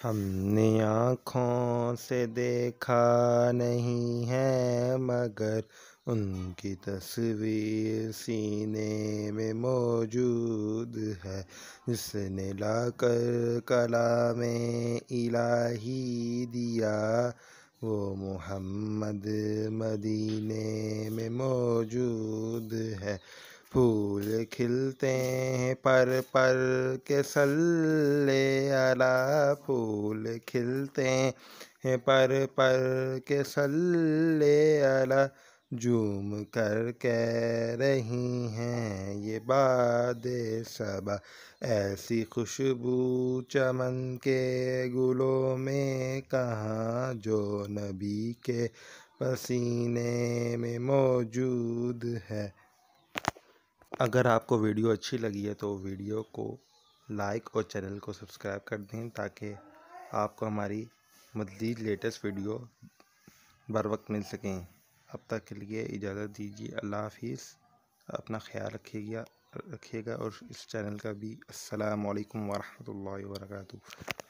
ہم نے آنکھوں سے دیکھا نہیں ہے مگر ان کی تصویر سینے میں موجود ہے، جس نے لا کر کلام الہی دیا وہ محمد مدینے میں موجود ہے۔ پھول کھلتے ہیں پر پر کے صلی علی، پھول کھلتے ہیں پر پر کے صلی علی، جھوم کر کہہ رہی ہیں یہ باد صبا، ایسی خوشبو چمن کے گلوں میں کہاں جو نبی کے پسینے میں موجود ہے۔ اگر آپ کو ویڈیو اچھی لگی ہے تو ویڈیو کو لائک اور چینل کو سبسکرائب کر دیں تاکہ آپ کو ہماری مزید لیٹسٹ ویڈیو بر وقت مل سکیں۔ اب تک کے لیے اجازت دیجیے، اللہ حافظ، اپنا خیال رکھیے گا اور اس چینل کا بھی۔ السلام علیکم ورحمۃ اللہ وبرکاتہ۔